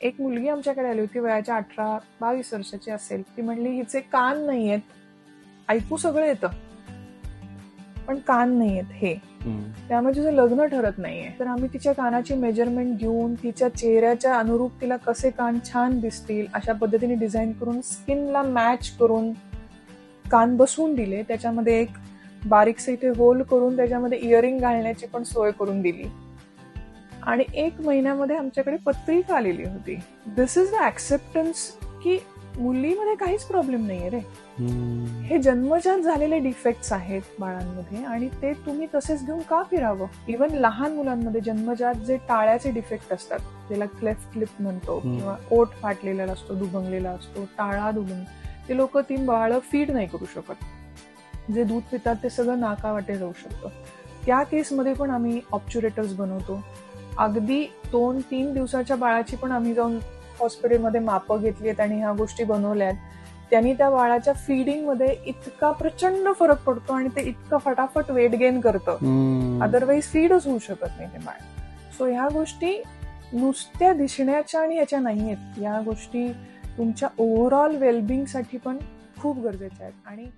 एक मुलगी आमच्याकडे आली होती, वयाच्या 18-22 वर्षाची असेल. ती म्हणली, हिचे कान नाहीयेत, ऐकू सगळं येतं पण कान नाहीयेत हे, त्यामुळे तिचं लग्न ठरत नाहीये. तर आम्ही तिच्या कानाची मेजरमेंट घेऊन तिच्या चेहऱ्याच्या अनुरूप तिला कसे कान छान दिसतील अशा पद्धतीने डिझाईन करून स्किनला मॅच करून कान बसवून दिले. त्याच्यामध्ये एक बारीकसे इथे होल करून त्याच्यामध्ये इयरिंग घालण्याची पण सोय करून दिली आणि 1 महिन्यामध्ये आमच्याकडे पत्रिका आलेली होती. दिस इज द ऍक्सेप्टन्स की मुलीमध्ये काहीच प्रॉब्लेम नाहीये रे. हे जन्मजात झालेले डिफेक्ट्स आहेत बाळांमध्ये आणि ते तुम्ही तसेच घेऊन का फिरावं. इव्हन लहान मुलांमध्ये जन्मजात जे टाळ्याचे डिफेक्ट असतात, ज्याला क्लेफ्ट लिप म्हणतो किंवा ओठ फाटलेला असतो, दुभंगलेला असतो, टाळा दुभंग, ते लोक ती बाळं फीड नाही करू शकत. जे दूध पितात ते सगळं नाकावाटे जाऊ शकतं. त्या केसमध्ये पण आम्ही ऑब्च्युरेटर्स बनवतो. अगदी 2-3 दिवसाच्या बाळाची पण आम्ही जाऊन हॉस्पिटलमध्ये मापं घेतली आहेत आणि ह्या गोष्टी बनवल्यात. त्यांनी त्या बाळाच्या फिडिंगमध्ये इतका प्रचंड फरक पडतो आणि ते इतकं फटाफट वेट गेन करतं, अदरवाईज फीडच होऊ शकत नाही ते बाळ. सो ह्या गोष्टी नुसत्या दिसण्याच्या आणि याच्या नाहीयेत, या गोष्टी तुमच्या ओव्हरऑल वेलबिंग साठी पण खूप गरजेच्या आहेत. आणि